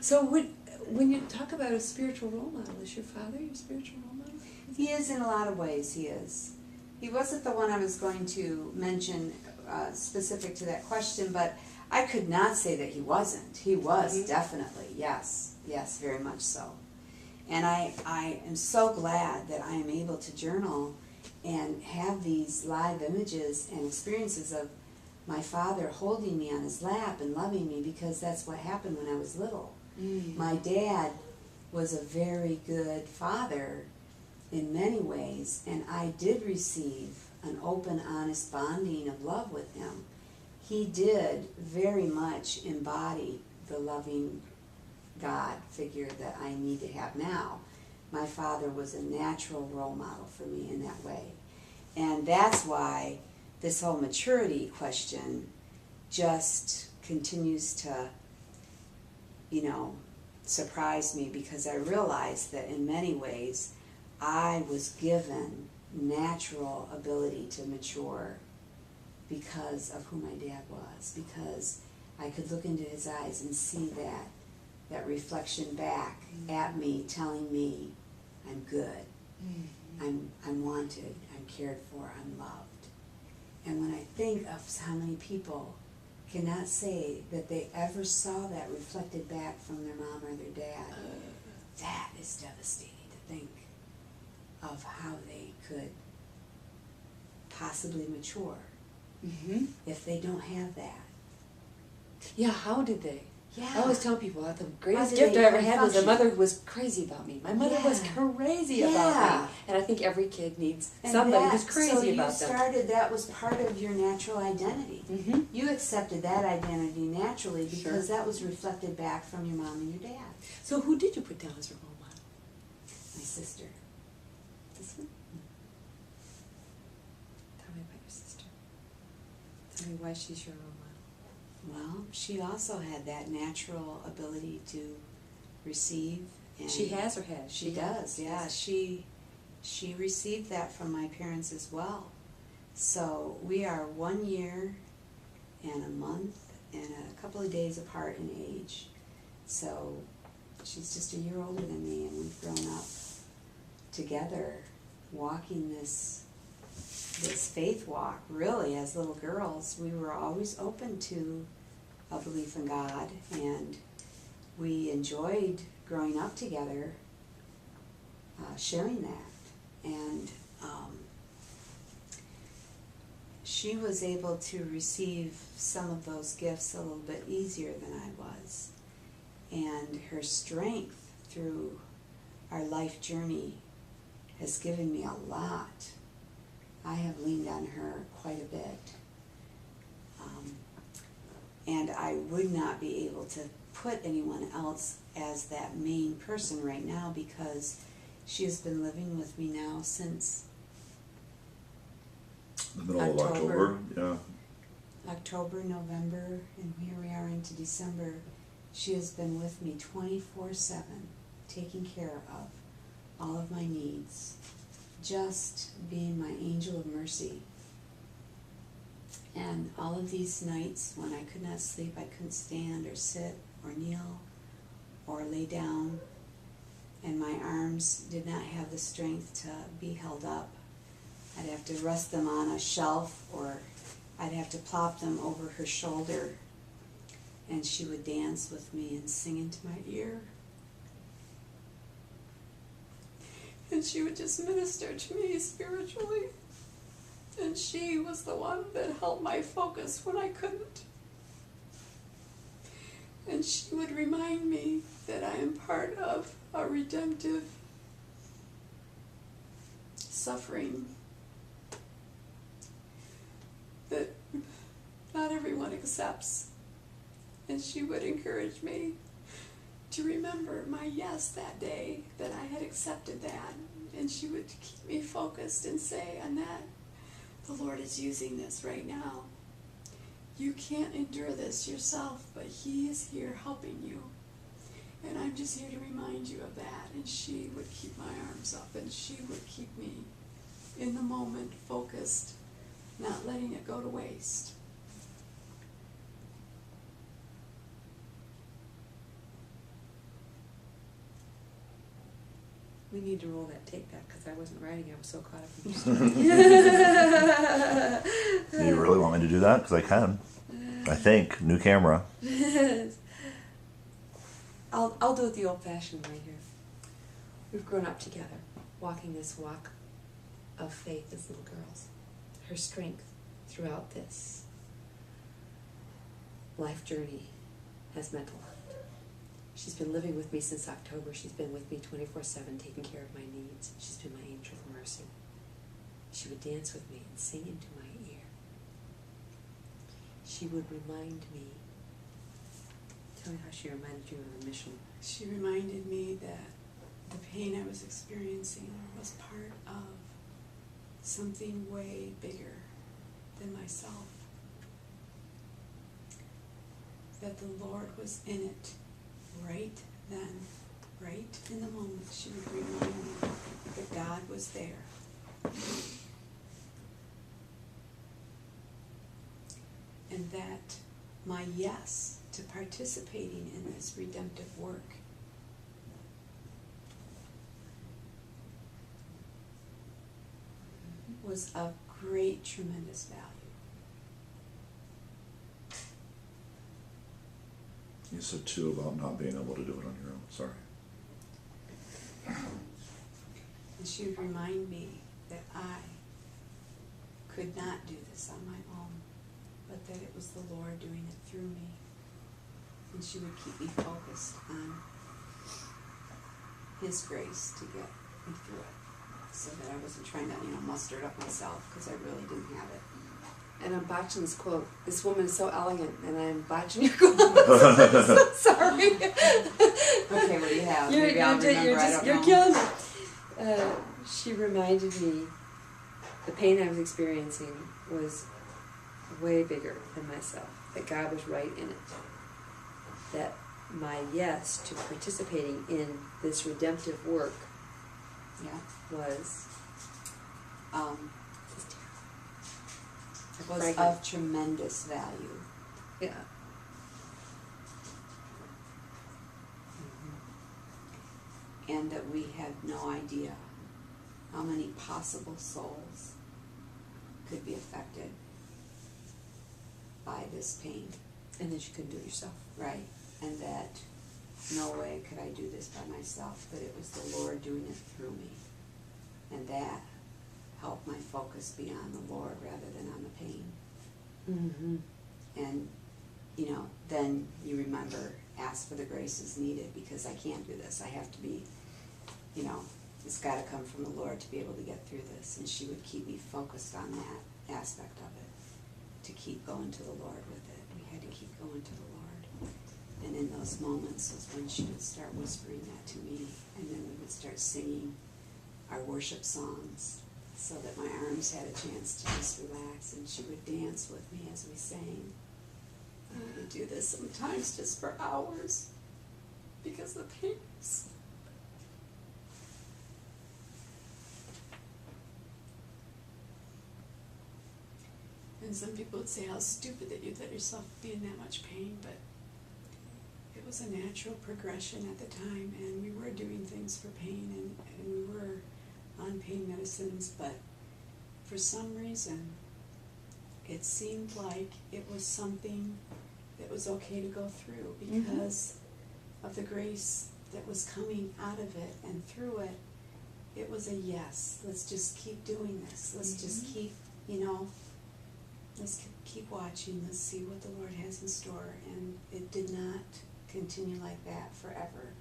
So when you talk about a spiritual role model, is your father your spiritual role model? He is in a lot of ways, he is. He wasn't the one I was going to mention specific to that question, but I could not say that he wasn't. He was, definitely, yes. Yes, very much so. And I am so glad that I am able to journal and have these live images and experiences of my father holding me on his lap and loving me, because that's what happened when I was little. My dad was a very good father in many ways, and I did receive an open, honest bonding of love with him. He did very much embody the loving God figure that I need to have now. My father was a natural role model for me in that way. And that's why this whole maturity question just continues to, surprise me, because I realized that in many ways I was given natural ability to mature because of who my dad was, because I could look into his eyes and see that reflection back at me, telling me I'm good, I'm wanted, I'm cared for, I'm loved. And when I think of how many people cannot say that they ever saw that reflected back from their mom or their dad, that is devastating to think of how they could possibly mature if they don't have that. Yeah, how did they? Yeah. I always tell people that the greatest did gift they I ever had was a function? mother who was crazy about me. My mother was crazy about me. And I think every kid needs somebody who's crazy about them. That was part of your natural identity. You accepted that identity naturally because that was reflected back from your mom and your dad. So who did you put down as your role model? My sister. This one? Tell me about your sister. Tell me why she's your role model. Well, she also had that natural ability to receive. And she has or has? She does, yeah. She received that from my parents as well. So we are 1 year and a month and a couple of days apart in age. So she's just a year older than me, and we've grown up together walking this faith walk. Really, as little girls, we were always open to a belief in God, and we enjoyed growing up together, sharing that. And she was able to receive some of those gifts a little bit easier than I was. And her strength through our life journey has given me a lot. I have leaned on her quite a bit. And I would not be able to put anyone else as that main person right now, because she has been living with me now since the middle of October. Yeah. October, November, and here we are into December. She has been with me 24/7, taking care of all of my needs, just being my angel of mercy. And all of these nights when I could not sleep, I couldn't stand or sit or kneel or lay down, and my arms did not have the strength to be held up. I'd have to rest them on a shelf, or I'd have to plop them over her shoulder, and she would dance with me and sing into my ear. And she would just minister to me spiritually. And she was the one that held my focus when I couldn't. And she would remind me that I am part of a redemptive suffering that not everyone accepts. And she would encourage me to remember my yes that day, that I had accepted that. And she would keep me focused and say, Annette, the Lord is using this right now. You can't endure this yourself, but He is here helping you. And I'm just here to remind you of that. And she would keep my arms up, and she would keep me in the moment, focused, not letting it go to waste. We need to roll that tape back because I wasn't writing. I was so caught up in your Do you really want me to do that? Because I can. I think. New camera. I'll do it the old-fashioned way here. We've grown up together, walking this walk of faith as little girls. Her strength throughout this life journey has meant a lot. She's been living with me since October. She's been with me 24/7, taking care of my needs. She's been my angel of mercy. She would dance with me and sing into my ear. She would remind me. Tell me how she reminded you of the mission. She reminded me that the pain I was experiencing was part of something way bigger than myself. That the Lord was in it right then, right in the moment. She would remind me that God was there. And that my yes to participating in this redemptive work was of great, tremendous value. You said too about not being able to do it on your own. Sorry. And she would remind me that I could not do this on my own, but that it was the Lord doing it through me. And she would keep me focused on His grace to get me through it, so that I wasn't trying to, muster it up myself, because I really didn't have it. And I'm botching this quote. This woman is so elegant, and I'm botching your quote. I'm so sorry. Okay, what do you have? Maybe I'll remember, I don't You're know. killing me. She reminded me the pain I was experiencing was way bigger than myself. That God was right in it. That my yes to participating in this redemptive work Yeah. was Was Pregnant. of tremendous value. yeah. And that we had no idea how many possible souls could be affected by this pain. And then you couldn't do it yourself. Right. And that no way could I do this by myself, that it was the Lord doing it through me. And that helped my focus be on the Lord rather than on the pain. Mm-hmm. And, then you remember, ask for the graces needed, because I can't do this. I have to be, it's got to come from the Lord to be able to get through this. And she would keep me focused on that aspect of it, to keep going to the Lord with it. We had to keep going to the Lord. And in those moments was when she would start whispering that to me, and then we would start singing our worship songs, so that my arms had a chance to just relax, and she would dance with me as we sang. And we would do this sometimes just for hours, because the pain was... And some people would say how stupid that you'd let yourself be in that much pain, but it was a natural progression at the time, and we were doing things for pain, and we were on pain medicines, but for some reason it seemed like it was something that was okay to go through, because of the grace that was coming out of it and through it. It was a yes, let's just keep doing this, let's just keep, let's keep watching, let's see what the Lord has in store. And it did not continue like that forever.